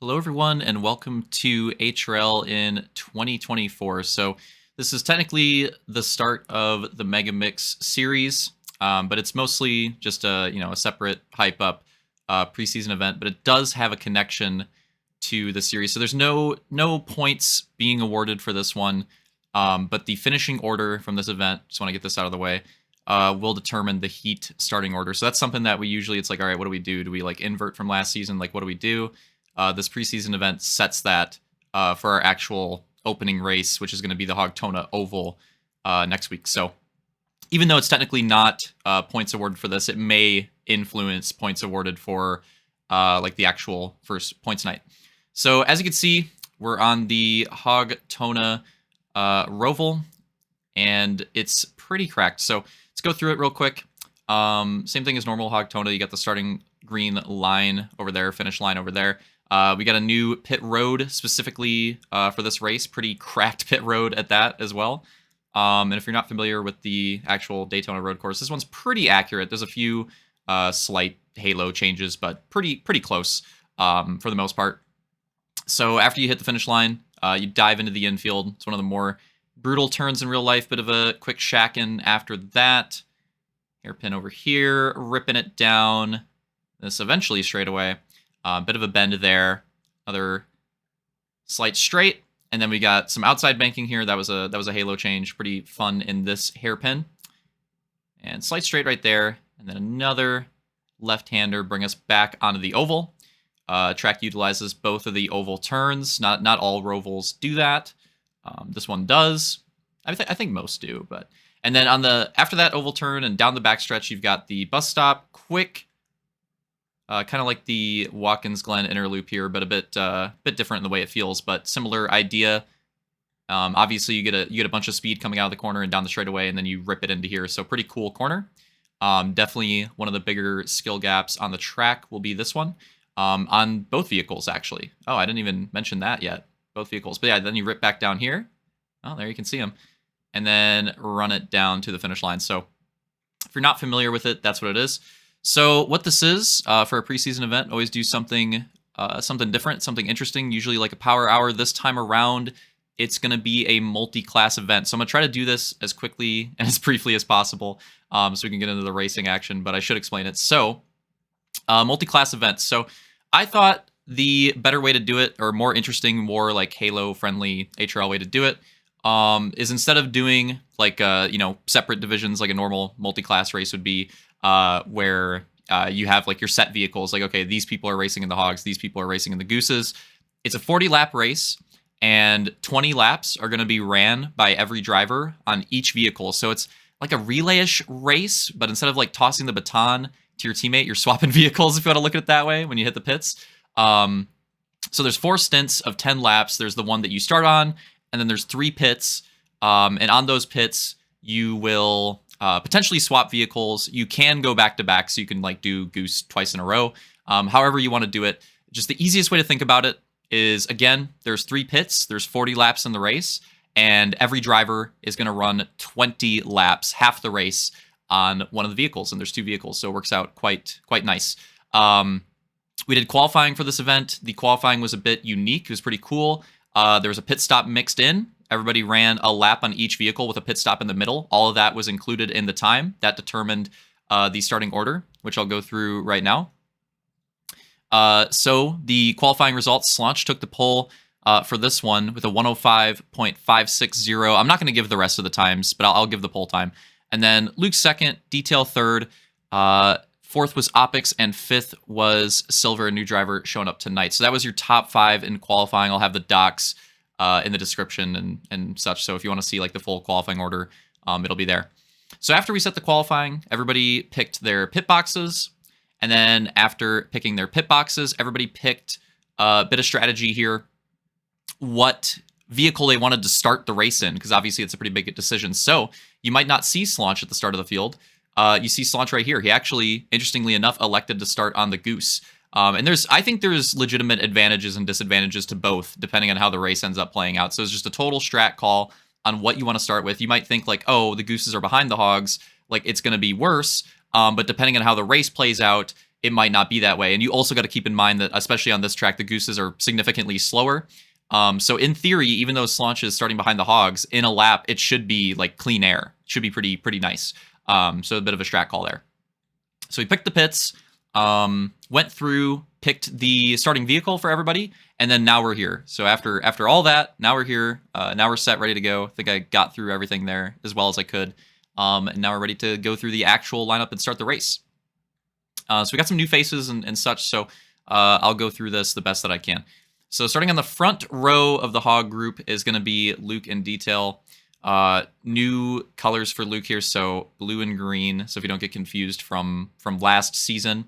Hello, everyone, and welcome to HRL in 2024. So this is technically the start of the MegaMix series, but it's mostly just a separate hype up preseason event. But it does have a connection to the series. So there's no points being awarded for this one, but the finishing order from this event. Just want to get this out of the way. Will determine the heat starting order. So that's something that we usually, it's like, all right, what do we do? Do we like invert from last season? Like, what do we do? This preseason event sets that for our actual opening race, which is going to be the Hogtona Oval next week. So even though it's technically not points awarded for this, it may influence points awarded for like the actual first points night. So as you can see, we're on the Hogtona Roval, and it's pretty cracked. So let's go through it real quick. Same thing as normal Hogtona. You got the starting green line over there, finish line over there. We got a new pit road specifically for this race. Pretty cracked pit road at that as well. And if you're not familiar with the actual Daytona road course, this one's pretty accurate. There's a few slight halo changes, but pretty close for the most part. So after you hit the finish line, you dive into the infield. It's one of the more brutal turns in real life. Bit of a quick shack-in after that. Hairpin over here, ripping it down. This eventually straightaway. Bit of a bend there. Another slight straight. And then we got some outside banking here. That was a halo change. Pretty fun in this hairpin. And slight straight right there. And then another left-hander bring us back onto the oval. Track utilizes both of the oval turns. Not all rovals do that. This one does. I think most do, but and then on the after that oval turn and down the backstretch, you've got the bus stop, quick, kind of like the Watkins Glen inner loop here, but a bit different in the way it feels, but similar idea. Obviously, you get a bunch of speed coming out of the corner and down the straightaway, and then you rip it into here. So pretty cool corner. Definitely one of the bigger skill gaps on the track will be this one. On both vehicles, actually. Oh, I didn't even mention that yet. Both vehicles. But yeah, then you rip back down here. Oh, there you can see them. And then run it down to the finish line. So if you're not familiar with it, that's what it is. So what this is for a preseason event, always do something different, something interesting, usually like a power hour. This time around, it's going to be a multi-class event. So I'm going to try to do this as quickly and as briefly as possible so we can get into the racing action, but I should explain it. So multi-class events. So I thought the better way to do it, or more interesting, more like Halo-friendly HRL way to do it, is instead of doing like separate divisions like a normal multi-class race would be, where you have like your set vehicles. Like, okay, these people are racing in the Hogs, these people are racing in the Gooses. It's a 40-lap race, and 20 laps are going to be ran by every driver on each vehicle. So it's like a relay-ish race, but instead of like tossing the baton to your teammate, you're swapping vehicles, if you want to look at it that way, when you hit the pits. So there's 4 stints of 10 laps. There's the one that you start on, and then there's 3 pits. And on those pits, you will potentially swap vehicles. You can go back-to-back, so you can like do Goose twice in a row. However you want to do it. Just the easiest way to think about it is, again, there's 3 pits. There's 40 laps in the race, and every driver is going to run 20 laps, half the race, on one of the vehicles, and there's 2 vehicles, so it works out quite nice. We did qualifying for this event. The qualifying was a bit unique. It was pretty cool. There was a pit stop mixed in. Everybody ran a lap on each vehicle with a pit stop in the middle. All of that was included in the time. That determined the starting order, which I'll go through right now. So the qualifying results, Slaunch took the pole for this one with a 105.560. I'm not going to give the rest of the times, but I'll give the pole time. And then Luke second, Detail third, 4th was Opix, and 5th was Silver, a new driver showing up tonight. So that was your top 5 in qualifying. I'll have the docs in the description and such. So if you want to see like the full qualifying order, it'll be there. So after we set the qualifying, everybody picked their pit boxes. And then after picking their pit boxes, everybody picked a bit of strategy here. What vehicle they wanted to start the race in, because obviously it's a pretty big decision. So you might not see Slaunch at the start of the field. You see Slaunch right here. He actually, interestingly enough, elected to start on the Goose. And I think there's legitimate advantages and disadvantages to both, depending on how the race ends up playing out. So it's just a total strat call on what you want to start with. You might think like, oh, the Gooses are behind the Hogs, like it's going to be worse. But depending on how the race plays out, it might not be that way. And you also got to keep in mind that, especially on this track, the gooses are significantly slower. So in theory, even though Slaunch is starting behind the hogs, in a lap, it should be like clean air. It should be pretty nice. So a bit of a strat call there. So we picked the pits, went through, picked the starting vehicle for everybody, and then now we're here. So after all that, now we're here. Now we're set, ready to go. I think I got through everything there as well as I could. And now we're ready to go through the actual lineup and start the race. So we got some new faces and such, so I'll go through this the best that I can. So starting on the front row of the hog group is going to be Luke in detail. New colors for Luke here, so blue and green, so if you don't get confused from last season.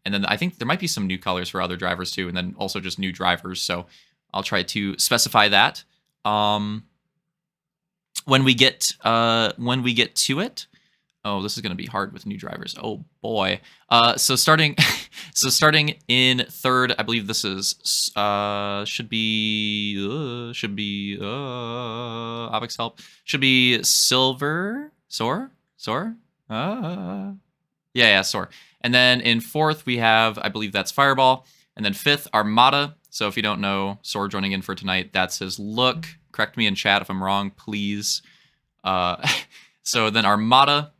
And then I think there might be some new colors for other drivers too, and then also just new drivers, so I'll try to specify that. When we get to it, oh, this is going to be hard with new drivers. Oh boy. So starting in third, I believe this is should be Obix help. Should be Silver Soar. Yeah, Soar. And then in fourth we have, I believe that's Fireball, and then fifth Armada. So if you don't know, Soar joining in for tonight, that's his look. Correct me in chat if I'm wrong, please. So then Armada.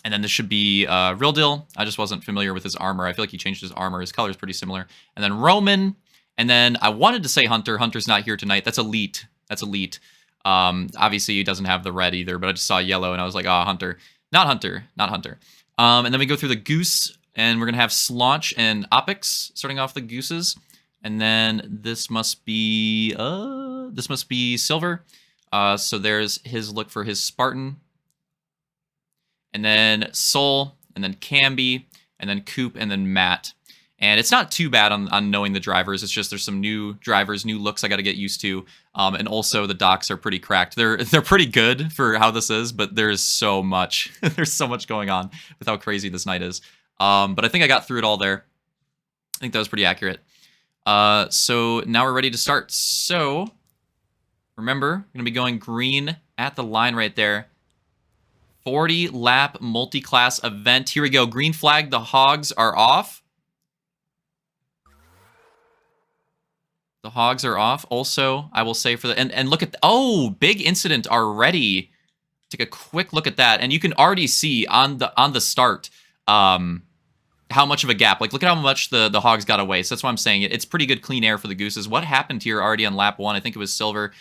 And then this should be Real Deal. I just wasn't familiar with his armor. I feel like he changed his armor. His color is pretty similar. And then Roman. And then I wanted to say Hunter. Hunter's not here tonight. That's Elite. Obviously, he doesn't have the red either, but I just saw yellow, and I was like, oh, Hunter. Not Hunter. And then we go through the Goose, and we're going to have Slaunch and Opix starting off the Gooses. And then this must be Silver. So there's his look for his Spartan. And then Soul, and then Camby, and then Coop, and then Matt. And it's not too bad on knowing the drivers. It's just there's some new drivers, new looks I got to get used to. And also the docks are pretty cracked. They're pretty good for how this is, but there's so much. There's so much going on with how crazy this night is. But I think I got through it all there. I think that was pretty accurate. So now we're ready to start. So remember, we're going to be going green at the line right there. 40 lap multi-class event. Here we go. Green flag. The hogs are off. The hogs are off. Also, I will say for the and look at big incident already. Take a quick look at that, and you can already see on the start how much of a gap. Like, look at how much the hogs got away. So that's why I'm saying it's pretty good clean air for the gooses. What happened here already on lap 1? I think it was Silver.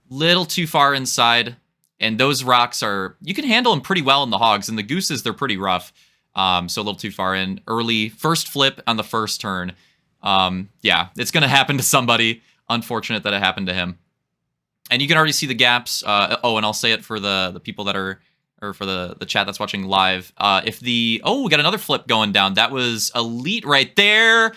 Little too far inside. And those rocks you can handle them pretty well in the hogs. And the gooses, they're pretty rough. So a little too far in. Early first flip on the first turn. Yeah, it's going to happen to somebody. Unfortunate that it happened to him. And you can already see the gaps. And I'll say it for the people that are, or for the chat that's watching live. We got another flip going down. That was Elite right there.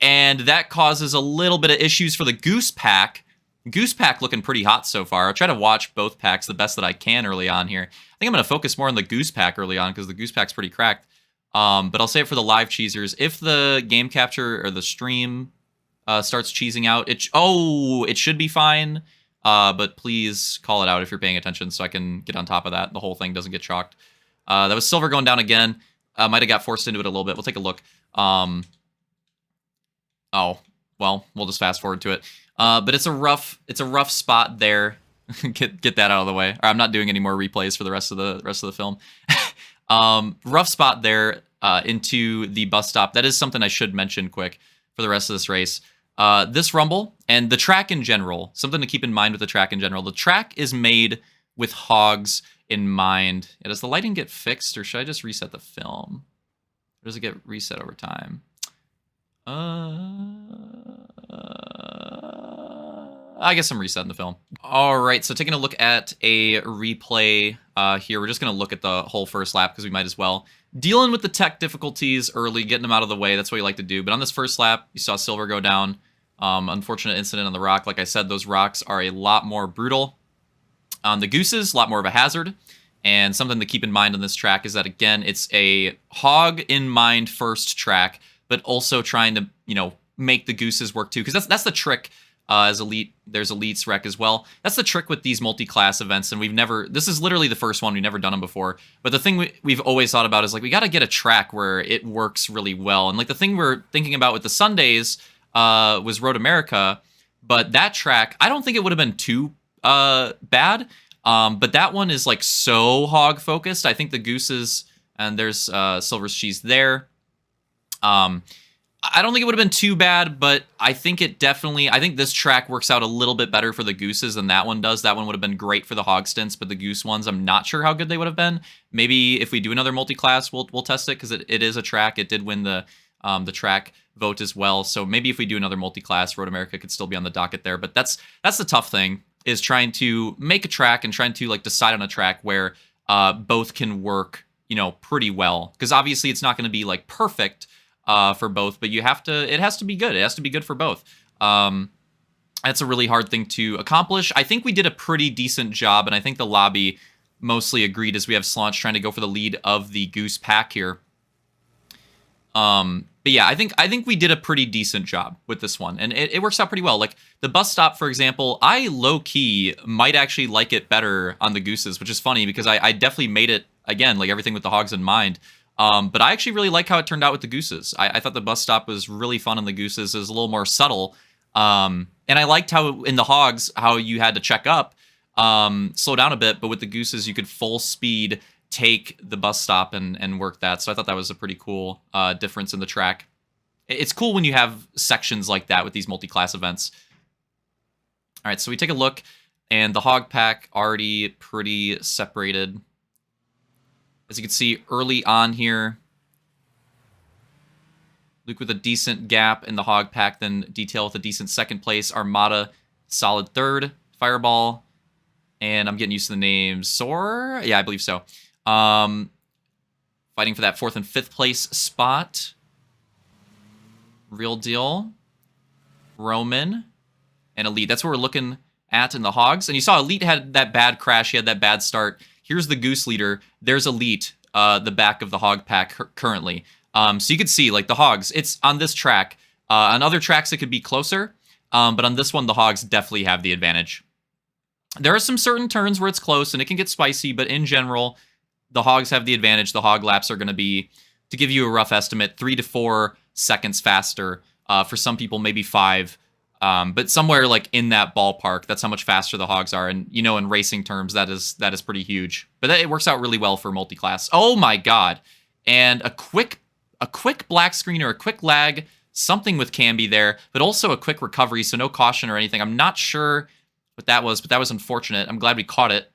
And that causes a little bit of issues for the Goose Pack. Goose Pack looking pretty hot so far. I'll try to watch both packs the best that I can early on here. I think I'm going to focus more on the Goose Pack early on because the Goose Pack's pretty cracked. But I'll say it for the live cheesers. If the game capture or the stream starts cheesing out, it should be fine. But please call it out if you're paying attention so I can get on top of that. The whole thing doesn't get chalked. That was Silver going down again. Might have got forced into it a little bit. We'll take a look. Well, we'll just fast forward to it. But it's a rough spot there. get that out of the way. Or I'm not doing any more replays for the rest of the film. Rough spot there into the bus stop. That is something I should mention quick for the rest of this race. This rumble and the track in general, something to keep in mind with the track in general. The track is made with hogs in mind. Does the lighting get fixed, or should I just reset the film? Or does it get reset over time? I guess I'm resetting the film. All right, so taking a look at a replay here. We're just going to look at the whole first lap because we might as well. Dealing with the tech difficulties early, getting them out of the way. That's what you like to do. But on this first lap, you saw Silver go down. Unfortunate incident on the rock. Like I said, those rocks are a lot more brutal. On the gooses, a lot more of a hazard. And something to keep in mind on this track is that, again, it's a hog in mind first track, but also trying to, make the gooses work too. Because that's the trick as elite. There's elites rec as well. That's the trick with these multi-class events, and this is literally the first one. We've never done them before. But the thing we've always thought about is like we got to get a track where it works really well. And like the thing we're thinking about with the Sundays was Road America, but that track I don't think it would have been too bad. But that one is like so hog focused. I think the gooses, and there's Silver's cheese there. I don't think it would have been too bad, but I think I think this track works out a little bit better for the gooses than that one does. That one would have been great for the hog stints, but the goose ones, I'm not sure how good they would have been. Maybe if we do another multi-class, we'll test it, because it is a track. It did win the track vote as well. So maybe if we do another multi-class, Road America could still be on the docket there. But that's the tough thing, is trying to make a track and trying to like decide on a track where both can work, pretty well. Because obviously it's not going to be like perfect for both, but it has to be good. It has to be good for both. That's a really hard thing to accomplish. I think we did a pretty decent job, and I think the lobby mostly agreed, as we have Slaunch trying to go for the lead of the goose pack here. But yeah, I think we did a pretty decent job with this one, and it works out pretty well. Like the bus stop, for example, I low-key might actually like it better on the gooses, which is funny because I definitely made it, again, like everything with the hogs in mind. But I actually really like how it turned out with the gooses. I thought the bus stop was really fun on the gooses. It was a little more subtle. And I liked how in the hogs, how you had to check up, slow down a bit, but with the gooses, you could full speed take the bus stop and work that. So I thought that was a pretty cool difference in the track. It's cool when you have sections like that with these multi-class events. All right, so we take a look, and the hog pack already pretty separated. As you can see early on here, Luke with a decent gap in the hog pack, then Detail with a decent second place, Armada solid third, Fireball, and I'm getting used to the name, Soar? Yeah, I believe so. Fighting for that 4th and 5th place spot. Real Deal, Roman, and Elite. That's what we're looking at in the hogs. And you saw Elite had that bad crash. He had that bad start. Here's the goose leader. There's Elite, the back of the hog pack currently. So you could see, like, the hogs, it's on this track. On other tracks, it could be closer. But on this one, the hogs definitely have the advantage. There are some certain turns where it's close, and it can get spicy. But in general, the hogs have the advantage. The hog laps are going to be, to give you a rough estimate, 3 to 4 seconds faster. For some people, maybe 5. But somewhere like in that ballpark, that's how much faster the hogs are. And, in racing terms, that is pretty huge. But it works out really well for multi-class. Oh my God. And a quick black screen or a quick lag, something with Camby there, but also a quick recovery. So no caution or anything. I'm not sure what that was, but that was unfortunate. I'm glad we caught it.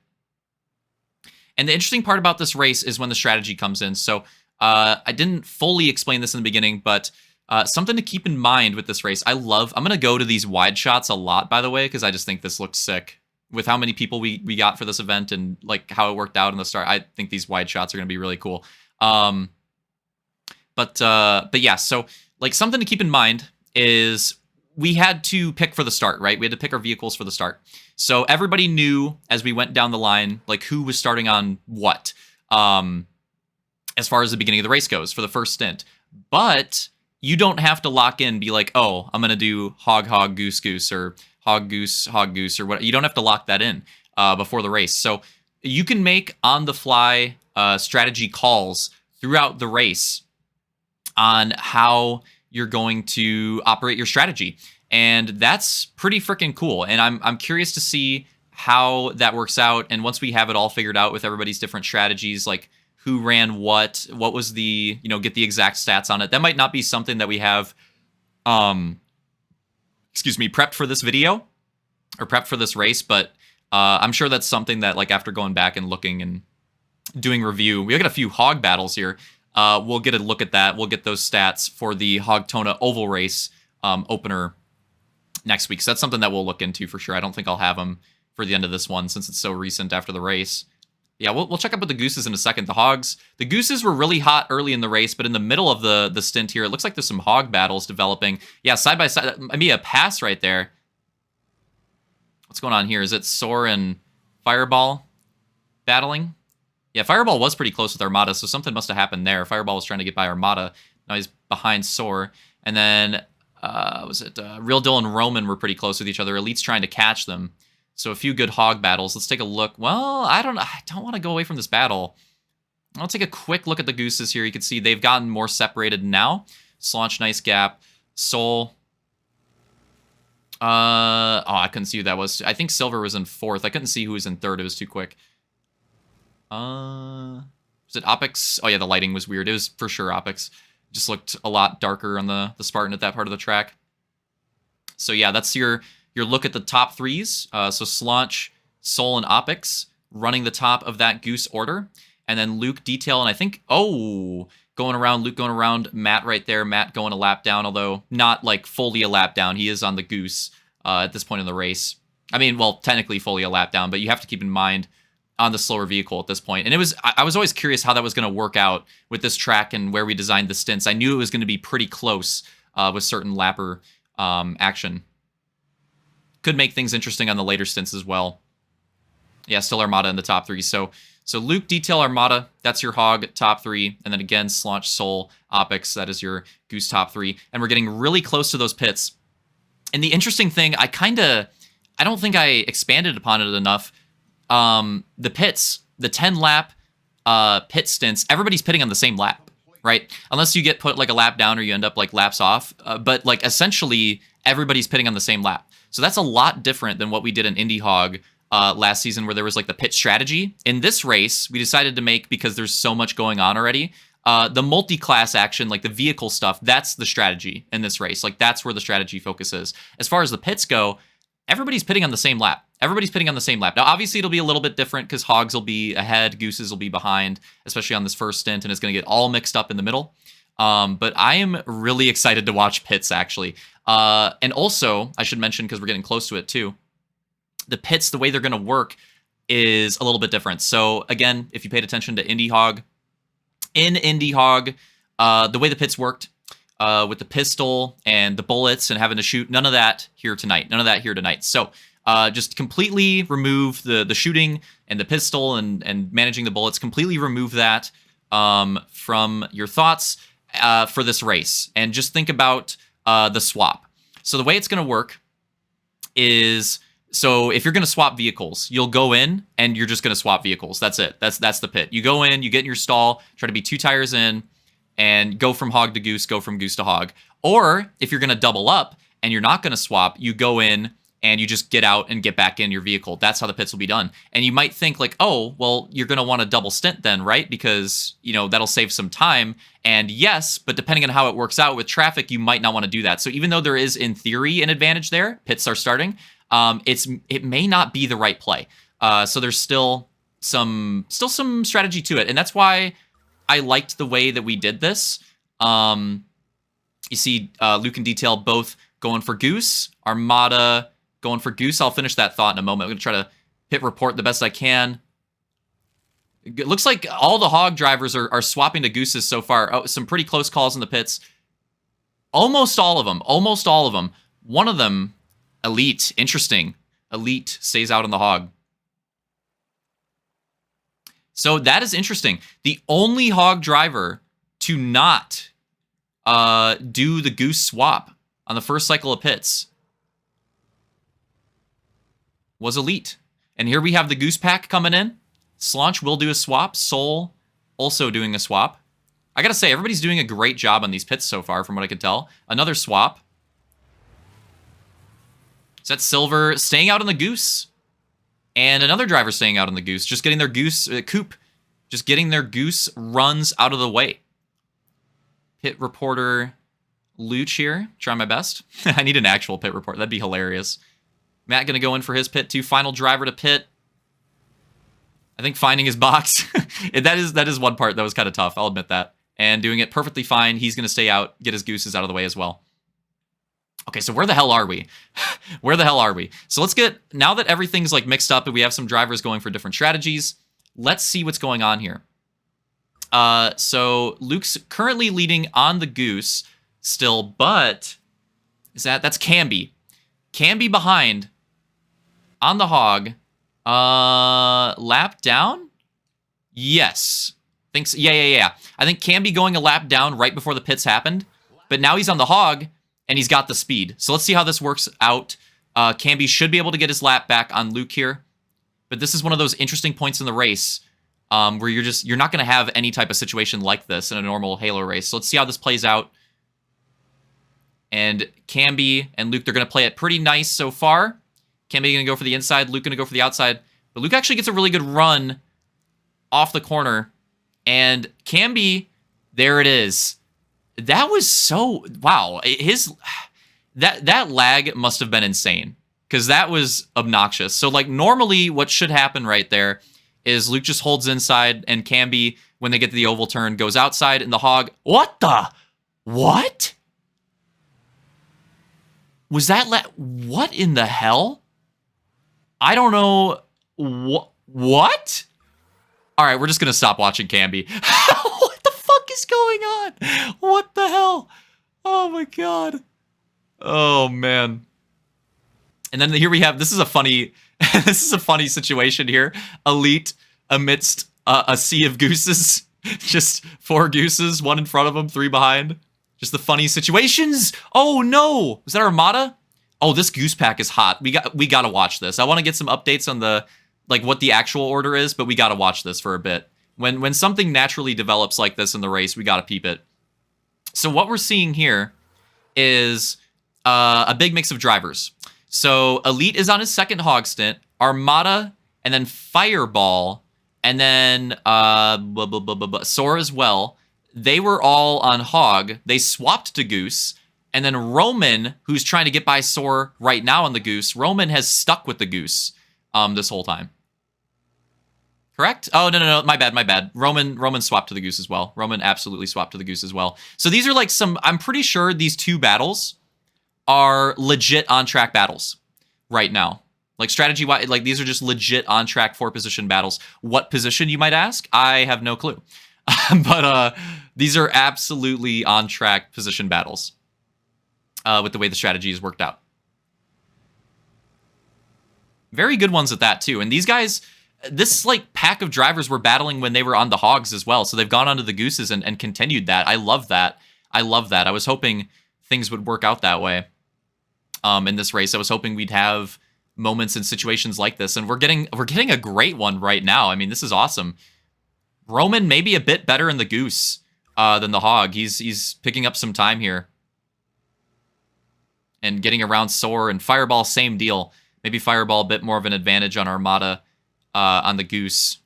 And the interesting part about this race is when the strategy comes in. So I didn't fully explain this in the beginning, but something to keep in mind with this race. I'm going to go to these wide shots a lot, by the way, because I just think this looks sick. With how many people we got for this event and like how it worked out in the start, I think these wide shots are going to be really cool. But yeah, so like something to keep in mind is we had to pick for the start, right? We had to pick our vehicles for the start. So everybody knew as we went down the line, like who was starting on what, as far as the beginning of the race goes for the first stint. But you don't have to lock in, be like, oh, I'm going to do hog, goose, goose, or hog, goose, or what. You don't have to lock that in before the race. So you can make on-the-fly strategy calls throughout the race on how you're going to operate your strategy. And that's pretty freaking cool. And I'm curious to see how that works out. And once we have it all figured out with everybody's different strategies, like who ran what was the, get the exact stats on it. That might not be something that we have, prepped for this video or prepped for this race, but I'm sure that's something that, like, after going back and looking and doing review, we got a few hog battles here. We'll get a look at that. We'll get those stats for the Hogtona Oval Race opener next week. So that's something that we'll look into for sure. I don't think I'll have them for the end of this one since it's so recent after the race. Yeah, we'll check up with the gooses in a second. The gooses were really hot early in the race, but in the middle of the stint here, it looks like there's some hog battles developing. Yeah, side by side, maybe a pass right there. What's going on here? Is it Soar and Fireball battling? Yeah, Fireball was pretty close with Armada, so something must have happened there. Fireball was trying to get by Armada. Now he's behind Soar. And then was it Real Dill and Roman were pretty close with each other. Elite's trying to catch them. So a few good hog battles. Let's take a look. Well, I don't want to go away from this battle. I'll take a quick look at the gooses here. You can see they've gotten more separated now. Slaunch, nice gap. Soul. I couldn't see who that was. I think Silver was in 4th. I couldn't see who was in 3rd. It was too quick. Was it Opix? Oh yeah, the lighting was weird. It was for sure Opix. Just looked a lot darker on the Spartan at that part of the track. So yeah, that's your look at the top 3s. So Slaunch, Soul, and Opix running the top of that goose order. And then Luke, Detail, and I think, going around, Luke going around, Matt right there. Matt going a lap down, although not like fully a lap down. He is on the goose at this point in the race. I mean, well, technically fully a lap down, but you have to keep in mind on the slower vehicle at this point. And I was always curious how that was going to work out with this track and where we designed the stints. I knew it was going to be pretty close with certain lapper action. Could make things interesting on the later stints as well. Yeah, still Armada in the top 3. So Luke, Detail, Armada, that's your hog top 3. And then again, Slaunch, Soul, Opix, that is your goose top 3. And we're getting really close to those pits. And the interesting thing, I don't think I expanded upon it enough. The pits, the 10-lap pit stints, everybody's pitting on the same lap, right? Unless you get put like a lap down or you end up like laps off. But like essentially, everybody's pitting on the same lap. So that's a lot different than what we did in Indie Hog last season, where there was like the pit strategy. In this race, we decided to make, because there's so much going on already, the multi-class action, like the vehicle stuff, that's the strategy in this race. Like that's where the strategy focus is. As far as the pits go, everybody's pitting on the same lap. Everybody's pitting on the same lap. Now, obviously, it'll be a little bit different because hogs will be ahead, gooses will be behind, especially on this first stint, and it's going to get all mixed up in the middle. But I am really excited to watch pits, actually. And also, I should mention, because we're getting close to it too, the pits, the way they're going to work is a little bit different. So again, if you paid attention to Indie Hog, in Indie Hog, the way the pits worked with the pistol and the bullets and having to shoot, none of that here tonight. None of that here tonight. So just completely remove the shooting and the pistol and managing the bullets. Completely remove that from your thoughts for this race. And just think about the swap. So the way it's going to work is... So if you're going to swap vehicles, you'll go in and you're just going to swap vehicles. That's it. That's the pit. You go in, you get in your stall, try to be 2 tires in, and go from hog to goose, go from goose to hog. Or if you're going to double up and you're not going to swap, you go in and you just get out and get back in your vehicle. That's how the pits will be done. And you might think like, oh, well, you're going to want a double stint then, right? Because, that'll save some time. And yes, but depending on how it works out with traffic, you might not want to do that. So even though there is, in theory, an advantage there, pits are starting, it may not be the right play. So there's still some strategy to it. And that's why I liked the way that we did this. You see Luke and Detail both going for goose, Armada going for goose. I'll finish that thought in a moment. I'm going to try to pit report the best I can. It looks like all the hog drivers are swapping to gooses so far. Oh, some pretty close calls in the pits. Almost all of them. One of them, Elite. Interesting. Elite stays out on the hog. So that is interesting. The only hog driver to not do the goose swap on the first cycle of pits was Elite. And here we have the goose pack coming in. Slaunch will do a swap. Soul also doing a swap. I gotta say, everybody's doing a great job on these pits so far, from what I can tell. Another swap. Is that Silver staying out on the goose? And another driver staying out on the goose. Just getting their goose coupe. Just getting their goose runs out of the way. Pit reporter Luch here. Try my best. I need an actual pit report. That'd be hilarious. Matt going to go in for his pit too. Final driver to pit. I think finding his box. that is one part that was kind of tough. I'll admit that. And doing it perfectly fine. He's going to stay out. Get his gooses out of the way as well. Okay, so where the hell are we? Where the hell are we? So let's get, now that everything's like mixed up and we have some drivers going for different strategies, let's see what's going on here. So Luke's currently leading on the goose still, but that's Camby. Camby behind on the hog. Lap down? Yes. Yeah. I think Camby going a lap down right before the pits happened, but now he's on the hog. and he's got the speed. So let's see how this works out. Camby should be able to get his lap back on Luke here. But this is one of those interesting points in the race where you're not going to have any type of situation like this in a normal Halo race. So let's see how this plays out. And Camby and Luke, they're going to play it pretty nice so far. Camby going to go for the inside, Luke going to go for the outside. But Luke actually gets a really good run off the corner. And Camby, there it is. That was so... Wow. That lag must have been insane. Because that was obnoxious. So, like, normally what should happen right there is Luke just holds inside, and Camby, when they get to the oval turn, goes outside, and the Hog... What the... What? Was that... What in the hell? I don't know... What? Alright, we're just gonna stop watching Camby. What the fuck is going on? What the hell? Oh my god. Oh, man. And then here we have... This is a funny... this is a funny situation here. Elite amidst a sea of gooses. Just 4 gooses, 1 in front of them, 3 behind. Just the funny situations. Oh no! Was that Armada? Oh, this goose pack is hot. We gotta watch this. I want to get some updates on the what the actual order is, but we gotta watch this for a bit. When something naturally develops like this in the race, we gotta peep it. So what we're seeing here is a big mix of drivers. So Elite is on his second Hog stint, Armada, and then Fireball, and then Sora as well. They were all on Hog. They swapped to Goose. And then Roman, who's trying to get by Sora right now on the Goose, Roman has stuck with the Goose this whole time. Correct? Oh, no. My bad. Roman swapped to the Goose as well. Roman absolutely swapped to the Goose as well. So these are like I'm pretty sure these 2 battles are legit on-track battles right now. Like strategy-wise, like these are just legit on-track 4-position battles. What position, you might ask? I have no clue. But these are absolutely on-track position battles with the way the strategy is worked out. Very good ones at that, too. And these guys, this like pack of drivers were battling when they were on the Hogs as well. So they've gone onto the Gooses and continued that. I love that. I was hoping things would work out that way in this race. I was hoping we'd have moments and situations like this. And we're getting a great one right now. I mean, this is awesome. Roman maybe a bit better in the Goose than the Hog. He's picking up some time here. And getting around Sora, and Fireball, same deal. Maybe Fireball a bit more of an advantage on Armada on the Goose.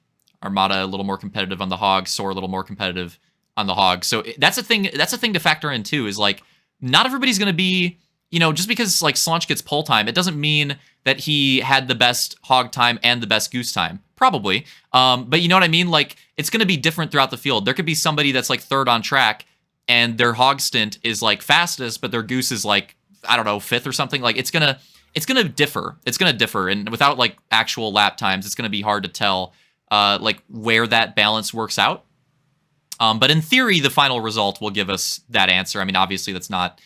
Armada a little more competitive on the Hog. Sora a little more competitive on the Hog. So that's a thing to factor in too, is like not everybody's going to be, just because like Slaunch gets pole time, it doesn't mean that he had the best Hog time and the best Goose time. Probably. But you know what I mean? Like it's going to be different throughout the field. There could be somebody that's like 3rd on track and their Hog stint is like fastest, but their Goose is like, I don't know, 5th or something. Like it's gonna differ. It's gonna differ, and without like actual lap times, it's gonna be hard to tell like where that balance works out. But in theory, the final result will give us that answer. I mean, obviously, that's not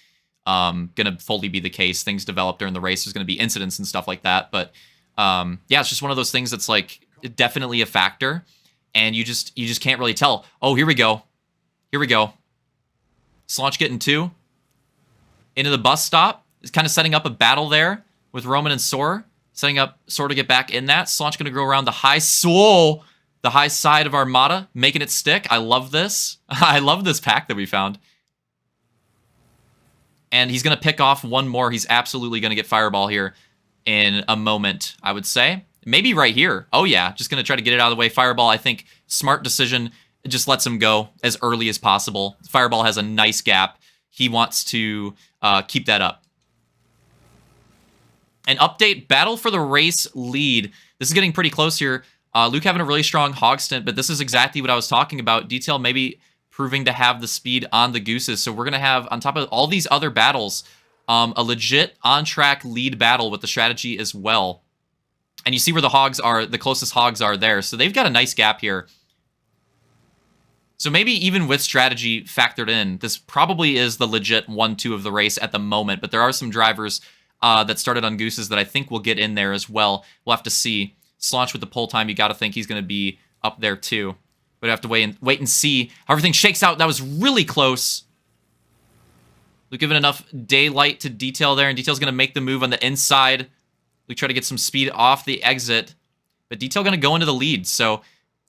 gonna fully be the case. Things develop during the race. There's gonna be incidents and stuff like that. But yeah, it's just one of those things that's like definitely a factor, and you just can't really tell. Oh, here we go. Slaunch getting 2. Into the bus stop. Is kind of setting up a battle there with Roman and Sora. Setting up Sora to get back in that. Slaunch going to go around the high side of Armada, making it stick. I love this. I love this pack that we found. And he's going to pick off one more. He's absolutely going to get Fireball here in a moment, I would say. Maybe right here. Oh, yeah. Just going to try to get it out of the way. Fireball, I think, smart decision. It just lets him go as early as possible. Fireball has a nice gap. He wants to keep that up. An update, battle for the race lead. This is getting pretty close here. Luke having a really strong Hog stint, but this is exactly what I was talking about. Detail maybe proving to have the speed on the Gooses. So we're going to have, on top of all these other battles, a legit on-track lead battle with the strategy as well. And you see where the Hogs are, the closest Hogs are there. So they've got a nice gap here. So maybe even with strategy factored in, this probably is the legit 1-2 of the race at the moment. But there are some drivers that started on Gooses that I think will get in there as well. We'll have to see. Slaunch with the pole time, you got to think he's going to be up there too. But we have to wait and see how everything shakes out. That was really close. Luke given enough daylight to Detail there, and Detail's going to make the move on the inside. Luke try to get some speed off the exit, but Detail going to go into the lead. So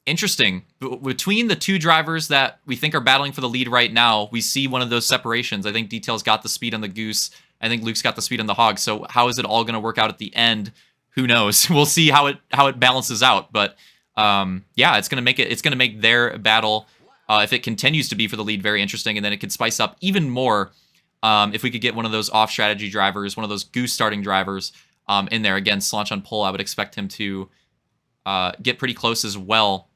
interesting. Between the two drivers that we think are battling for the lead right now, we see one of those separations. I think Detail's got the speed on the Goose. I think Luke's got the speed on the Hog. So how is it all going to work out at the end? Who knows? We'll see how it balances out. But yeah, it's going to make their battle, if it continues to be for the lead, very interesting. And then it could spice up even more if we could get one of those off strategy drivers, one of those Goose starting drivers in there. Again, Slaunch on pole, I would expect him to get pretty close as well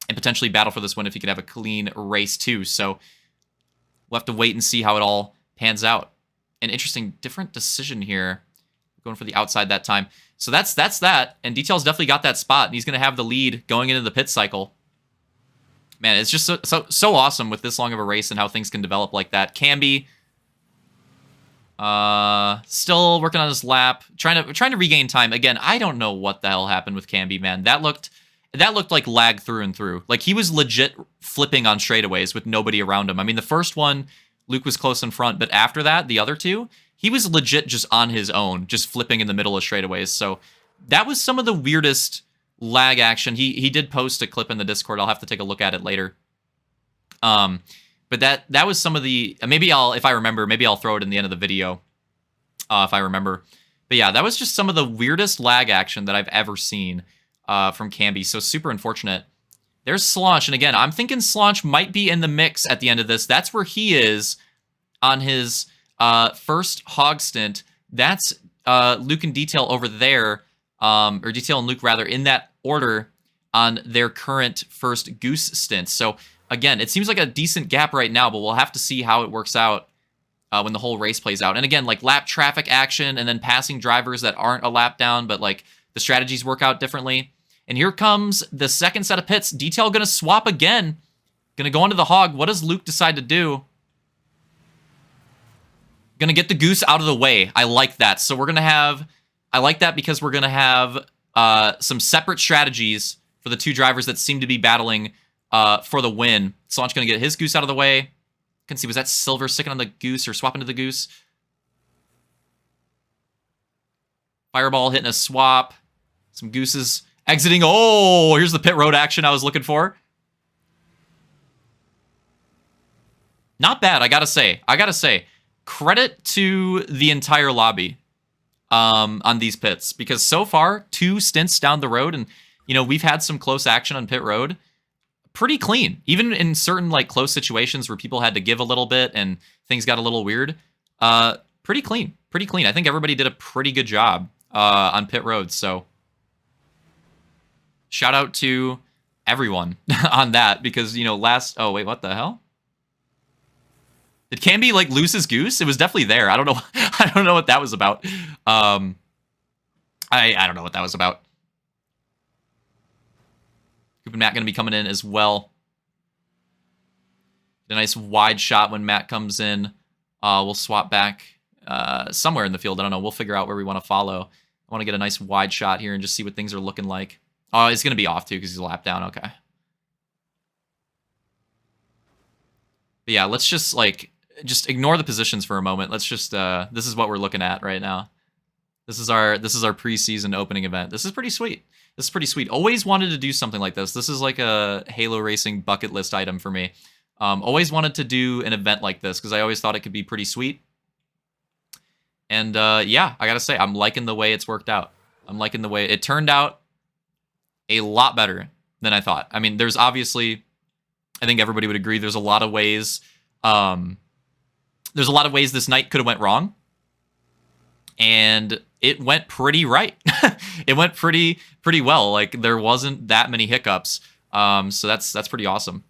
and potentially battle for this one if he could have a clean race too. So we'll have to wait and see how it all pans out. An interesting, different decision here. Going for the outside that time. So that's that. And Detail's definitely got that spot. And he's going to have the lead going into the pit cycle. Man, it's just so awesome with this long of a race and how things can develop like that. Camby, still working on his lap, trying to regain time. Again, I don't know what the hell happened with Camby, man. That looked like lag through and through. Like he was legit flipping on straightaways with nobody around him. I mean, the first one, Luke was close in front, but after that, the other two, he was legit just on his own, just flipping in the middle of straightaways. So that was some of the weirdest lag action. He did post a clip in the Discord. I'll have to take a look at it later. But that was some of the, maybe if I remember, maybe I'll throw it in the end of the video if I remember. But yeah, that was just some of the weirdest lag action that I've ever seen from Camby. So super unfortunate. There's Slaunch, and again, I'm thinking Slaunch might be in the mix at the end of this. That's where he is on his first Hog stint. That's Luke and Detail over there, or Detail and Luke rather, in that order on their current first Goose stint. So again, it seems like a decent gap right now, but we'll have to see how it works out when the whole race plays out. And again, like lap traffic action and then passing drivers that aren't a lap down, but like the strategies work out differently. And here comes the second set of pits. Detail going to swap again. Going to go into the Hog. What does Luke decide to do? Going to get the Goose out of the way. I like that. So we're going to have... I like that because we're going to have some separate strategies for the two drivers that seem to be battling for the win. Slaunch going to get his Goose out of the way. You can see, was that Silver sticking on the Goose or swapping to the Goose? Fireball hitting a swap. Some Gooses exiting. Oh, here's the pit road action I was looking for. Not bad, I gotta say. Credit to the entire lobby on these pits, because so far, 2 stints down the road, and you know, we've had some close action on pit road. Pretty clean, even in certain like close situations where people had to give a little bit and things got a little weird. Pretty clean. I think everybody did a pretty good job on pit road. So shout out to everyone on that, because you know, oh wait, what the hell? Did Camby like lose his Goose? It was definitely there. I don't know. I don't know what that was about. I don't know what that was about. Coop and Matt going to be coming in as well. Get a nice wide shot when Matt comes in. We'll swap back somewhere in the field. I don't know. We'll figure out where we want to follow. I want to get a nice wide shot here and just see what things are looking like. Oh, he's going to be off too because he's a lap down. Okay. But yeah, let's just ignore the positions for a moment. Let's just this is what we're looking at right now. This is our preseason opening event. This is pretty sweet. Always wanted to do something like this. This is like a Halo Racing bucket list item for me. Always wanted to do an event like this because I always thought it could be pretty sweet. And yeah, I gotta say, I'm liking the way it's worked out. I'm liking the way it turned out a lot better than I thought. I mean, there's obviously, I think everybody would agree, there's a lot of ways this night could have went wrong, and it went pretty right. It went pretty well. Like, there wasn't that many hiccups, so that's pretty awesome.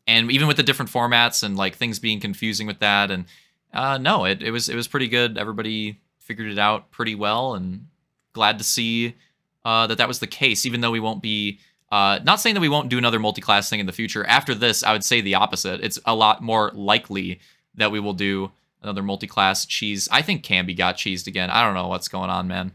And even with the different formats and like things being confusing with that, and no, it was pretty good. Everybody figured it out pretty well, and glad to see that was the case. Even though we won't be. Not saying that we won't do another multi-class thing in the future. After this, I would say the opposite. It's a lot more likely that we will do another multi-class cheese. I think Camby got cheesed again. I don't know what's going on, man.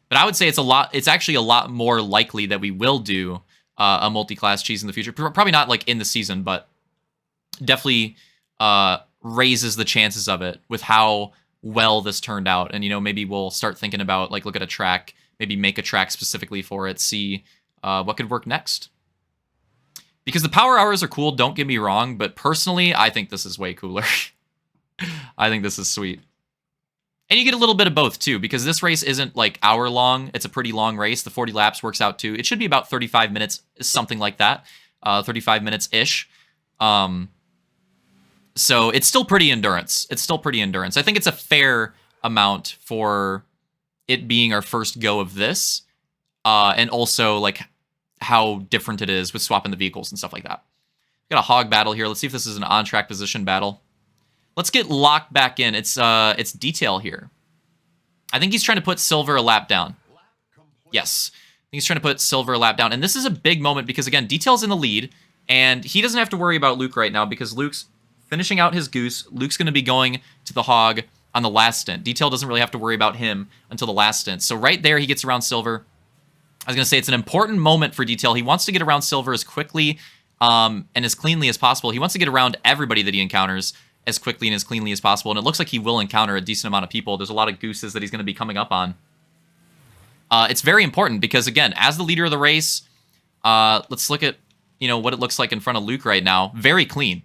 But I would say it's actually a lot more likely that we will do a multi-class cheese in the future. Probably not like in the season, but definitely raises the chances of it with how well this turned out. And, you know, maybe we'll start thinking about, like, look at a track, maybe make a track specifically for it, see what could work next. Because the power hours are cool, don't get me wrong, but personally, I think this is way cooler. I think this is sweet. And you get a little bit of both, too, because this race isn't, like, hour-long. It's a pretty long race. The 40 laps works out, too. It should be about 35 minutes, something like that. 35 minutes-ish. So it's still pretty endurance. It's still pretty endurance. I think it's a fair amount for it being our first go of this. And also, like, how different it is with swapping the vehicles and stuff like that. Got a hog battle here. Let's see if this is an on-track position battle. Let's get locked back in. It's Detail here. I think he's trying to put Silver a lap down. Yes. I think he's trying to put Silver a lap down. And this is a big moment because, again, Detail's in the lead. And he doesn't have to worry about Luke right now because Luke's finishing out his goose. Luke's going to be going to the hog on the last stint. Detail doesn't really have to worry about him until the last stint. So right there, he gets around Silver. I was going to say it's an important moment for Detail. He wants to get around Silver as quickly and as cleanly as possible. He wants to get around everybody that he encounters as quickly and as cleanly as possible. And it looks like he will encounter a decent amount of people. There's a lot of gooses that he's going to be coming up on. It's very important because, again, as the leader of the race, let's look at, you know, what it looks like in front of Luke right now. Very clean.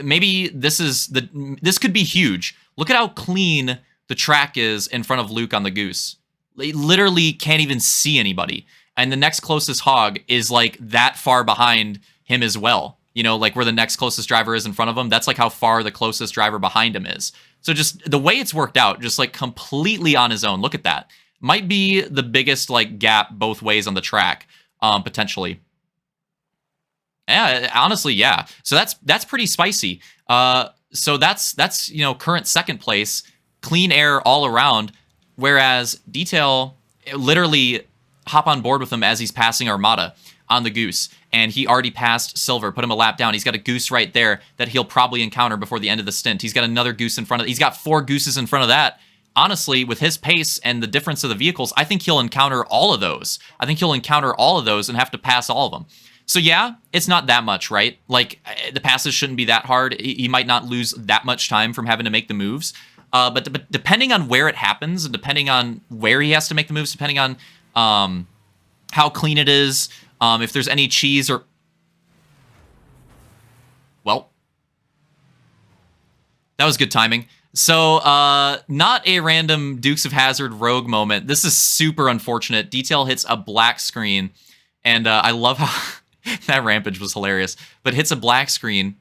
Maybe this could be huge. Look at how clean the track is in front of Luke on the goose. They literally can't even see anybody. And the next closest hog is like that far behind him as well. You know, like where the next closest driver is in front of him. That's like how far the closest driver behind him is. So just the way it's worked out, just like completely on his own. Look at that. Might be the biggest like gap both ways on the track, potentially. Yeah, honestly, yeah. So that's pretty spicy. So that's you know, current second place, clean air all around. Whereas Detail literally hop on board with him as he's passing Armada on the goose. And he already passed Silver, put him a lap down. He's got a goose right there that he'll probably encounter before the end of the stint. He's got another goose in front of... He's got 4 gooses in front of that. Honestly, with his pace and the difference of the vehicles, I think he'll encounter all of those. I think he'll encounter all of those and have to pass all of them. So yeah, it's not that much, right? Like, the passes shouldn't be that hard. He might not lose that much time from having to make the moves. But depending on where it happens, and depending on where he has to make the moves, depending on how clean it is, if there's any cheese or... Well, that was good timing. So, not a random Dukes of Hazzard rogue moment. This is super unfortunate. Detail hits a black screen, and I love how... that rampage was hilarious. But hits a black screen,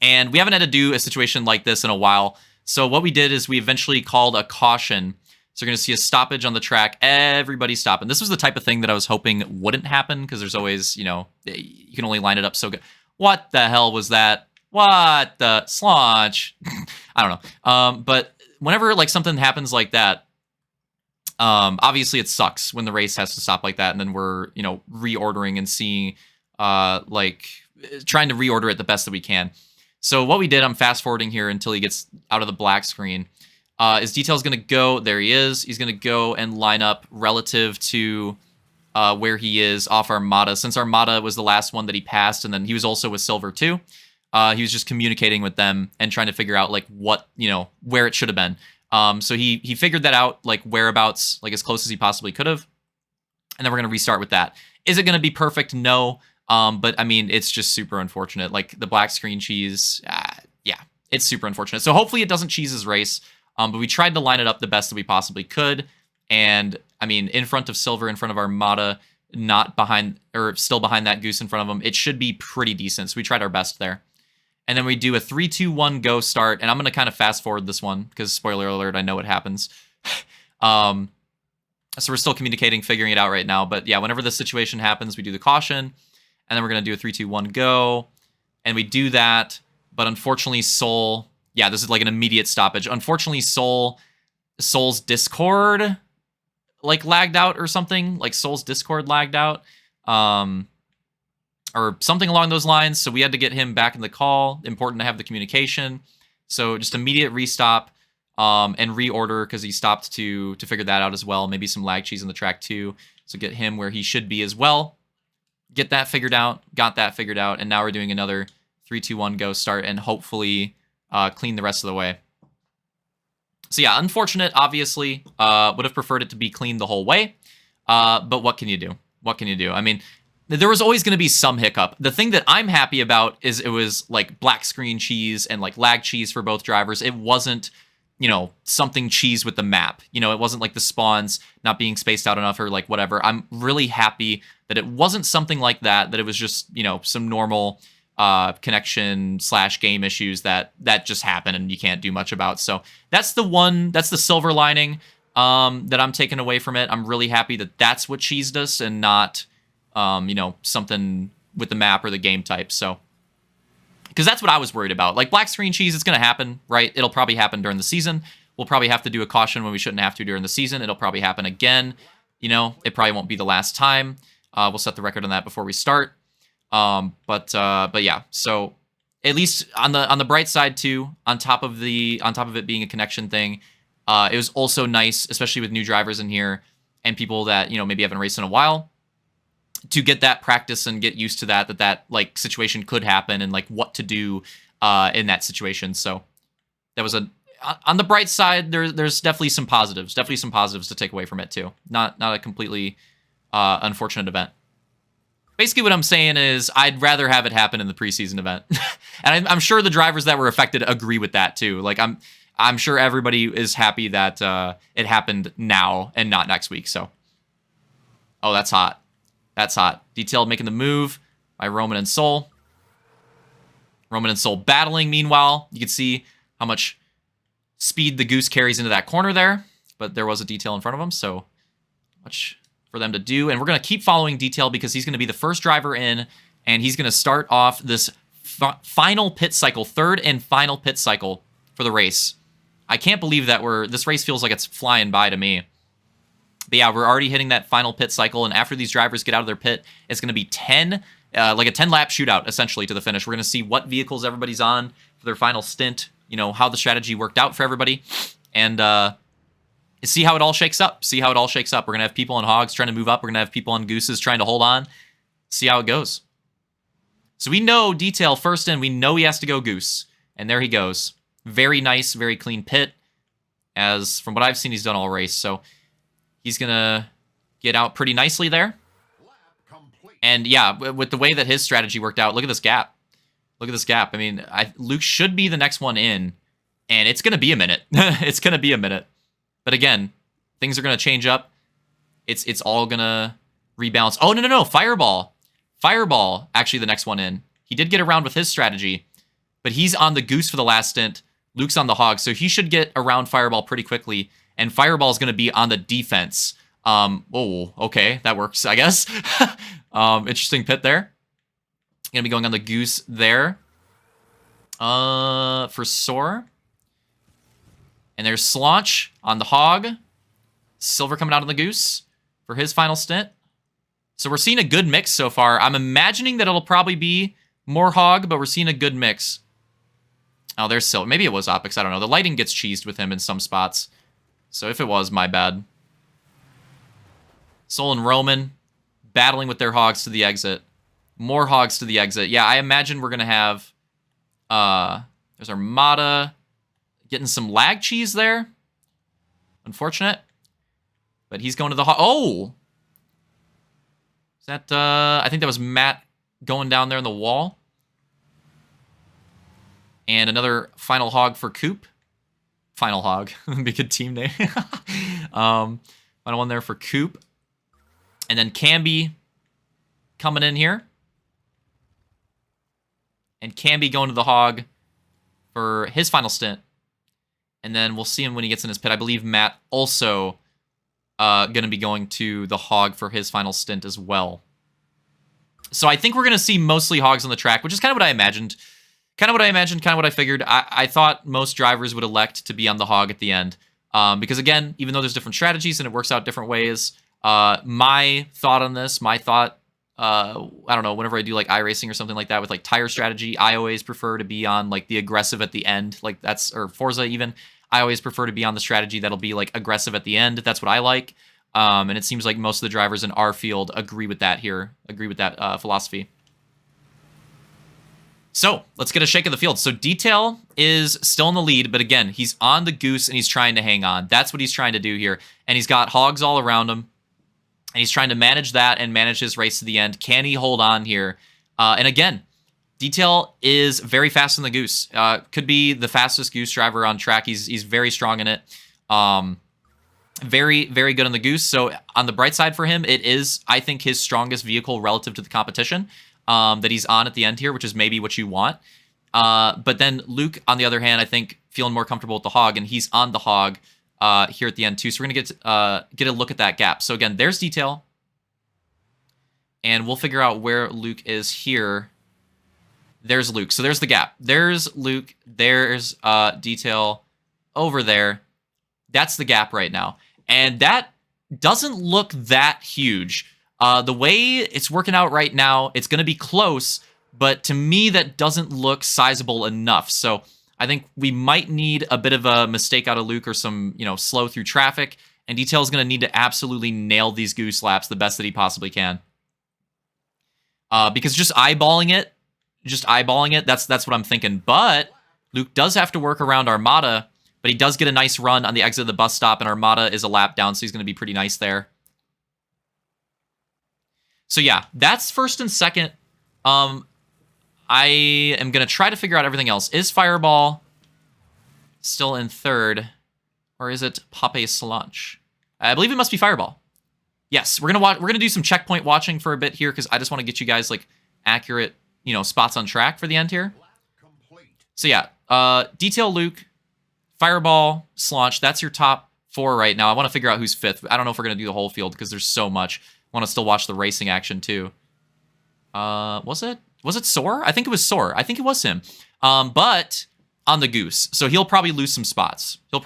and we haven't had to do a situation like this in a while. So what we did is we eventually called a caution. So you're going to see a stoppage on the track. Everybody stopping. This was the type of thing that I was hoping wouldn't happen because there's always, you know, you can only line it up so good. What the hell was that? What the slaunch? I don't know. But whenever like something happens like that, obviously it sucks when the race has to stop like that. And then we're, you know, reordering and seeing, like trying to reorder it the best that we can. So what we did, I'm fast forwarding here until he gets out of the black screen, is Detail's going to go, there he is, he's going to go and line up relative to where he is off Armada. Since Armada was the last one that he passed, and then he was also with Silver too, he was just communicating with them and trying to figure out like what, you know, where it should have been. So he figured that out, like whereabouts, like as close as he possibly could have. And then we're going to restart with that. Is it going to be perfect? No. But I mean, it's just super unfortunate. Like the black screen cheese, yeah, it's super unfortunate. So hopefully it doesn't cheese his race. But we tried to line it up the best that we possibly could. And I mean, in front of Silver, in front of Armada, not behind, or still behind that goose in front of him, it should be pretty decent. So we tried our best there. And then we do a 3, 2, 1 go start. And I'm going to kind of fast forward this one because spoiler alert, I know what happens. So we're still communicating, figuring it out right now. But yeah, whenever this situation happens, we do the caution. And then we're going to do a 3, 2, 1 go. And we do that. But unfortunately, Soul... Yeah, this is like an immediate stoppage. Unfortunately, Soul's Discord like lagged out or something. Like Soul's Discord lagged out. Or something along those lines. So we had to get him back in the call. Important to have the communication. So just immediate restop and reorder because he stopped to figure that out as well. Maybe some lag cheese on the track too. So get him where he should be as well. Get that figured out. Got that figured out. And now we're doing another 3, 2, 1, go, start, and hopefully clean the rest of the way. So yeah, unfortunate, obviously. Would have preferred it to be clean the whole way. But what can you do? What can you do? I mean, there was always going to be some hiccup. The thing that I'm happy about is it was like black screen cheese and like lag cheese for both drivers. It wasn't, you know, something cheese with the map. You know, it wasn't like the spawns not being spaced out enough or like whatever. I'm really happy that it wasn't something like that, that it was just, you know, some normal connection / game issues that just happen and you can't do much about. So that's the silver lining that I'm taking away from it. I'm really happy that that's what cheesed us and not, you know, something with the map or the game type. So, because that's what I was worried about. Like black screen cheese, it's going to happen, right? It'll probably happen during the season. We'll probably have to do a caution when we shouldn't have to during the season. It'll probably happen again. You know, it probably won't be the last time. We'll set the record on that before we start. But yeah, so at least on the bright side too, on top of it being a connection thing, it was also nice, especially with new drivers in here and people that, you know, maybe haven't raced in a while, to get that practice and get used to that like situation could happen and like what to do in that situation. So that was on the bright side, there's definitely some positives to take away from it too. Not a completely unfortunate event. Basically, what I'm saying is I'd rather have it happen in the preseason event. And I'm sure the drivers that were affected agree with that too. Like I'm sure everybody is happy that it happened now and not next week. So, oh, that's hot. That's hot. Detailed making the move by Roman and Soul. Roman and Soul battling. Meanwhile, you can see how much speed the Goose carries into that corner there. But there was a Detail in front of him, so much for them to do. And we're going to keep following Detail because he's going to be the first driver in, and he's going to start off this final pit cycle, third and final pit cycle for the race. I can't believe that this race feels like it's flying by to me. But yeah, we're already hitting that final pit cycle, and after these drivers get out of their pit, it's going to be 10, like a 10-lap shootout, essentially, to the finish. We're going to see what vehicles everybody's on for their final stint, you know, how the strategy worked out for everybody, and see how it all shakes up. We're going to have people on Hogs trying to move up. We're going to have people on Gooses trying to hold on. See how it goes. So we know Detail first in. We know he has to go Goose, and there he goes. Very nice, very clean pit, as from what I've seen, he's done all race, so he's going to get out pretty nicely there. And yeah, with the way that his strategy worked out, look at this gap. Look at this gap. I mean, Luke should be the next one in, and it's going to be a minute. It's going to be a minute. But again, things are going to change up. It's all going to rebalance. Oh, no. Fireball. Fireball, actually the next one in. He did get around with his strategy, but he's on the Goose for the last stint. Luke's on the Hog, so he should get around Fireball pretty quickly. And Fireball is going to be on the defense. Oh, okay, that works, I guess. Interesting pit there. Going to be going on the Goose there. For Soar. And there's Slaunch on the Hog. Silver coming out on the Goose for his final stint. So we're seeing a good mix so far. I'm imagining that it'll probably be more Hog, but we're seeing a good mix. Oh, there's Silver. Maybe it was Opix. I don't know. The lighting gets cheesed with him in some spots. So if it was, my bad. Soul and Roman battling with their Hogs to the exit. More Hogs to the exit. Yeah, I imagine we're going to have... there's Armada getting some lag cheese there. Unfortunate. But he's going to the Hog. Oh! Is that... I think that was Matt going down there in the wall. And another final Hog for Coop. Final Hog. Be a good team name. Final one there for Coop. And then Camby coming in here. And Camby going to the Hog for his final stint. And then we'll see him when he gets in his pit. I believe Matt also going to be going to the Hog for his final stint as well. So I think we're going to see mostly Hogs on the track, which is kind of what I imagined. Kind of what I figured. I thought most drivers would elect to be on the Hog at the end. Because again, even though there's different strategies and it works out different ways, my thought on this, I don't know, whenever I do like iRacing or something like that with like tire strategy, I always prefer to be on like the aggressive at the end. Like that's, or Forza even, I always prefer to be on the strategy that'll be like aggressive at the end. That's what I like. And it seems like most of the drivers in our field agree with that here, agree with that philosophy. So let's get a shake of the field. So Detail is still in the lead, but again, he's on the goose and he's trying to hang on. That's what he's trying to do here. And he's got hogs all around him. And he's trying to manage that and manage his race to the end. Can he hold on here? And again, Detail is very fast in the goose. Could be the fastest goose driver on track. He's very strong in it. Very, very good on the goose. So on the bright side for him, it is, I think, his strongest vehicle relative to the competition that he's on at the end here, which is maybe what you want. But then Luke, on the other hand, I think feeling more comfortable with the hog, and he's on the hog here at the end too. So we're going to get a look at that gap. So again, there's Detail. And we'll figure out where Luke is here. There's Luke. So there's the gap. There's Luke. There's Detail over there. That's the gap right now. And that doesn't look that huge. The way it's working out right now, it's going to be close, but to me, that doesn't look sizable enough. So I think we might need a bit of a mistake out of Luke or some, slow through traffic. And Detail is going to need to absolutely nail these goose laps the best that he possibly can. Because just eyeballing it, that's what I'm thinking. But Luke does have to work around Armada, but he does get a nice run on the exit of the bus stop, and Armada is a lap down, so he's going to be pretty nice there. So yeah, that's first and second. I am going to try to figure out everything else. Is Fireball still in third, or is it Pape Solange? I believe it must be Fireball. Yes, we're gonna do some checkpoint watching for a bit here because I just want to get you guys like accurate, spots on track for the end here. So yeah, Detail, Luke, Fireball, Solange. That's your top 4 right now. I want to figure out who's 5th. I don't know if we're gonna do the whole field because there's so much. I want to still watch the racing action too. Was it Soar? I think it was Soar. I think it was him. But on the goose, so he'll probably lose some spots. But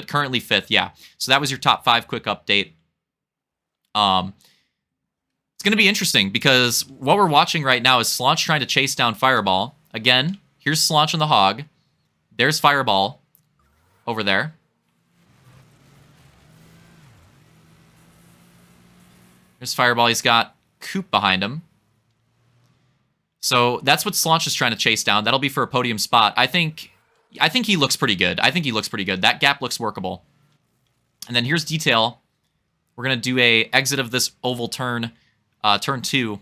currently 5th. Yeah. So that was your top 5 quick update. It's going to be interesting because what we're watching right now is Solange trying to chase down Fireball. Again, here's Solange on the hog. There's Fireball over there. There's Fireball. He's got Coop behind him. So that's what Solange is trying to chase down. That'll be for a podium spot. I think he looks pretty good. That gap looks workable. And then here's Detail. We're going to do a exit of this oval turn, turn 2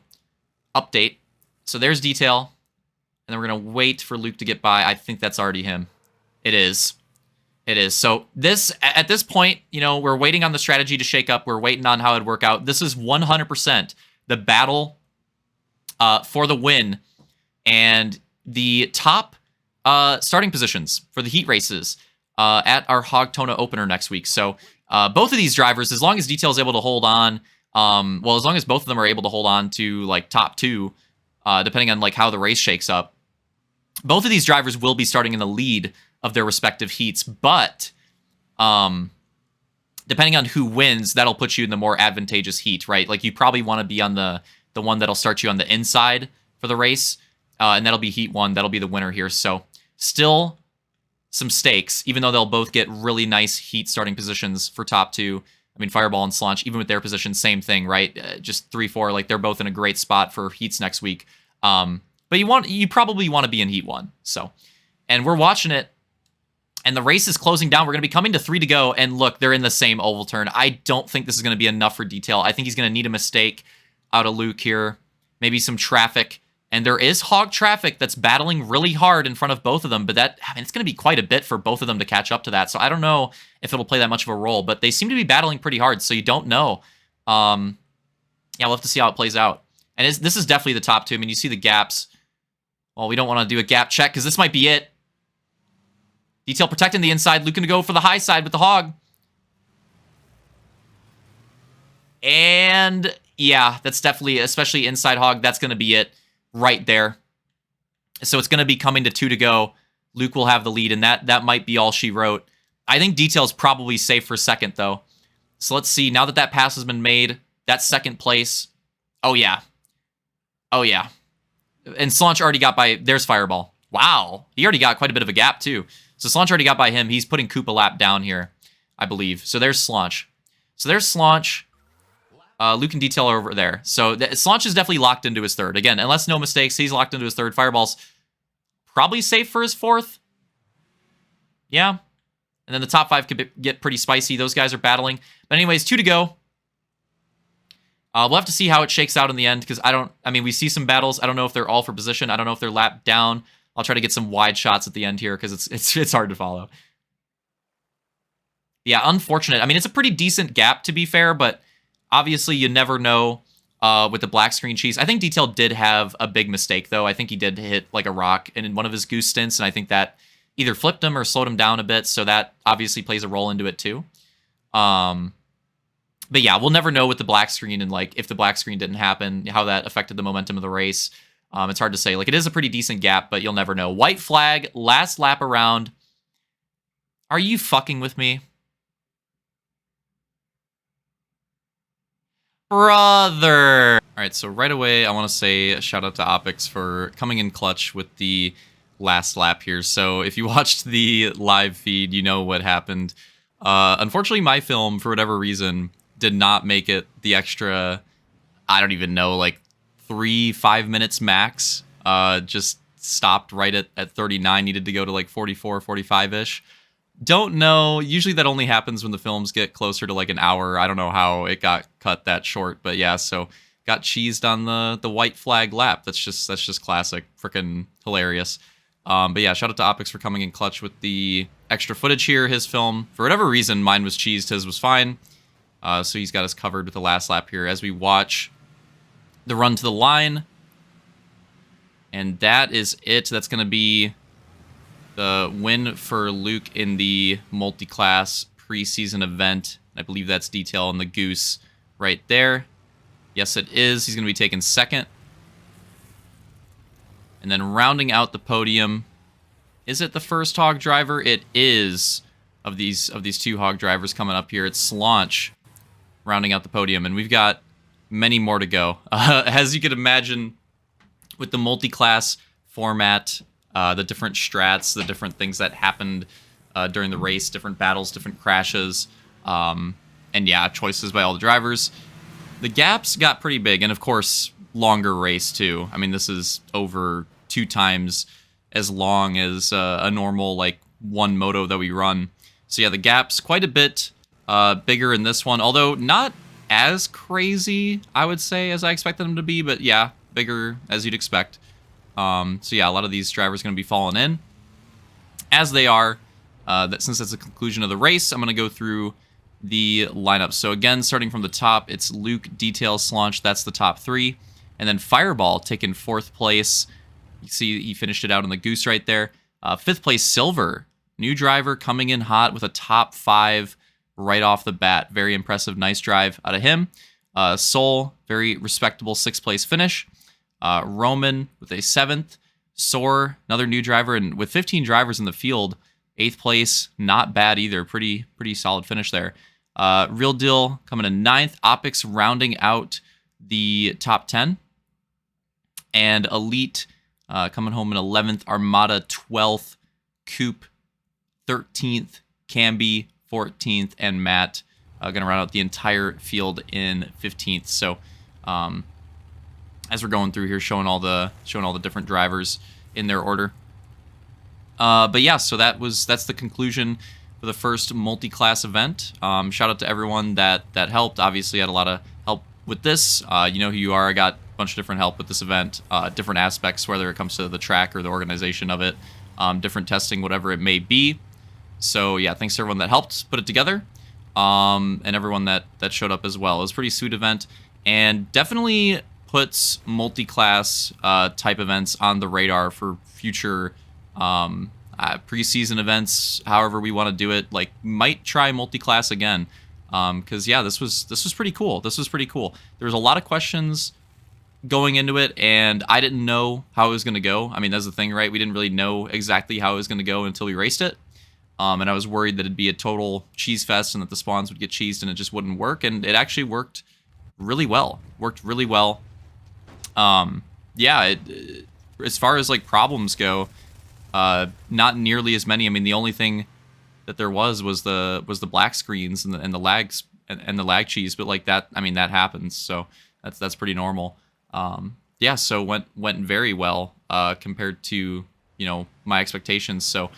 update. So there's Detail. And then we're going to wait for Luke to get by. I think that's already him. It is. So at this point, we're waiting on the strategy to shake up. We're waiting on how it'd work out. This is 100% the battle for the win. And the top starting positions for the heat races at our Hogtona opener next week. So both of these drivers, as long as Detail is able to hold on, as long as both of them are able to hold on to like top 2, depending on like how the race shakes up, both of these drivers will be starting in the lead of their respective heats. But depending on who wins, that'll put you in the more advantageous heat, right? Like you probably want to be on the one that'll start you on the inside for the race, and that'll be heat 1. That'll be the winner here. So still some stakes, even though they'll both get really nice heat starting positions for top 2. I mean, Fireball and Solange, even with their position, same thing, right? Just 3-4, like they're both in a great spot for heats next week. But you probably want to be in heat 1. So, and we're watching it, and the race is closing down. We're going to be coming to 3 to go, and look, they're in the same oval turn. I don't think this is going to be enough for Detail. I think he's going to need a mistake out of Luke here, maybe some traffic. And there is hog traffic that's battling really hard in front of both of them, but it's going to be quite a bit for both of them to catch up to that. So I don't know if it'll play that much of a role, but they seem to be battling pretty hard, so you don't know. Yeah, we'll have to see how it plays out. And this is definitely the top 2. I mean, you see the gaps. Well, we don't want to do a gap check because this might be it. Detail protecting the inside. Luke going to go for the high side with the hog. And yeah, that's definitely, especially inside hog, that's going to be it. Right there. So it's going to be coming to 2 to go. Luke will have the lead, and that might be all she wrote. I think Detail's probably safe for second, though. So let's see. Now that pass has been made, that's second place. Oh, yeah. And Solange already got by... There's Fireball. Wow. He already got quite a bit of a gap, too. So Solange already got by him. He's putting Coop a lap down here, I believe. So there's Solange. Luke and Detail are over there. So Slaunch is definitely locked into his third. Again, unless no mistakes, he's locked into his third. Fireball's probably safe for his fourth. Yeah. And then the top 5 could get pretty spicy. Those guys are battling. But anyways, 2 to go. We'll have to see how it shakes out in the end, because we see some battles. I don't know if they're all for position. I don't know if they're lapped down. I'll try to get some wide shots at the end here, because it's hard to follow. Yeah, unfortunate. I mean, it's a pretty decent gap, to be fair, but obviously you never know with the black screen cheese. I think Detail did have a big mistake, though. I think he did hit like a rock in one of his goose stints, and I think that either flipped him or slowed him down a bit, so that obviously plays a role into it, too. But yeah, we'll never know with the black screen, and like if the black screen didn't happen, how that affected the momentum of the race. It's hard to say. Like, it is a pretty decent gap, but you'll never know. White flag, last lap around. Are you fucking with me? Brother! Alright, so right away, I want to say a shout out to Opix for coming in clutch with the last lap here. So if you watched the live feed, you know what happened. Unfortunately, my film, for whatever reason, did not make it the extra, I don't even know, like 3-5 minutes max. Just stopped right at 39, needed to go to like 44, 45-ish. Don't know. Usually that only happens when the films get closer to like an hour. I don't know how it got cut that short, but yeah, so got cheesed on the white flag lap. That's just classic. Freaking hilarious. But yeah, shout out to Opix for coming in clutch with the extra footage here. His film, for whatever reason, mine was cheesed, his was fine. So he's got us covered with the last lap here as we watch the run to the line. And that is it. That's going to be the win for Luke in the Multiclass preseason event. I believe that's Detail on the goose right there. Yes, it is. He's going to be taking second. And then rounding out the podium, is it the first Hog driver? It is. Of these 2 Hog drivers coming up here, it's Slaunch rounding out the podium, and we've got many more to go. As you could imagine, with the multi-class format, the different strats, the different things that happened during the race, different battles, different crashes, and yeah, choices by all the drivers. The gaps got pretty big, and of course, longer race too. I mean, this is over 2 times as long as a normal like one moto that we run. So yeah, the gap's quite a bit bigger in this one, although not as crazy, I would say, as I expected them to be, but yeah, bigger as you'd expect. So yeah, a lot of these drivers are going to be falling in, as they are. Since it's the conclusion of the race, I'm going to go through the lineup. So again, starting from the top, it's Luke, Detail, Slaunch. That's the top 3. And then Fireball taking 4th place. You see he finished it out on the goose right there. 5th place, Silver. New driver coming in hot with a top 5 right off the bat. Very impressive. Nice drive out of him. Soul, very respectable 6th place finish. Roman with a 7th. Soar, another new driver. And with 15 drivers in the field, 8th place, not bad either. Pretty solid finish there. Real Deal coming in 9th. Opix rounding out the top 10. And Elite coming home in 11th. Armada 12th. Coop 13th. Camby 14th. And Matt going to round out the entire field in 15th. So as we're going through here, showing all the different drivers in their order. But yeah, so that's the conclusion for the first multi-class event. Shout out to everyone that helped. Obviously, had a lot of help with this. You know who you are. I got a bunch of different help with this event, different aspects, whether it comes to the track or the organization of it, different testing, whatever it may be. So yeah, thanks to everyone that helped put it together, and everyone that showed up as well. It was a pretty sweet event, and definitely puts multi-class type events on the radar for future preseason events, however we want to do it. Like, might try multi-class again, because yeah, this was pretty cool. This was pretty cool. There was a lot of questions going into it, and I didn't know how it was going to go. I mean, that's the thing, right? We didn't really know exactly how it was going to go until we raced it, and I was worried that it'd be a total cheese fest and that the spawns would get cheesed and it just wouldn't work, and it actually worked really well. Yeah, as far as like problems go, not nearly as many. I mean, the only thing that there was the black screens and the lags and the lag cheese, but like that, I mean, that happens, so that's pretty normal. Yeah, so went very well compared to my expectations. So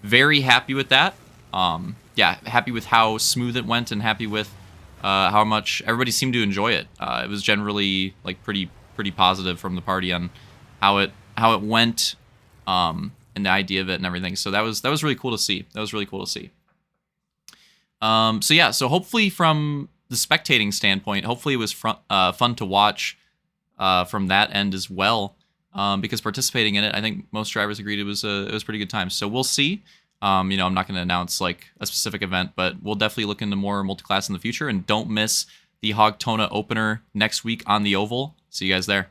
very happy with that. Yeah, happy with how smooth it went, and happy with how much everybody seemed to enjoy it. It was generally like pretty positive from the party on how it went, and the idea of it and everything. So that was really cool to see. That was really cool to see. So yeah, so hopefully from the spectating standpoint, hopefully it was fun to watch from that end as well. Because participating in it, I think most drivers agreed it was a pretty good time. So we'll see. I'm not going to announce like a specific event, but we'll definitely look into more multi-class in the future. And don't miss the Hogtona opener next week on the Oval. See you guys there.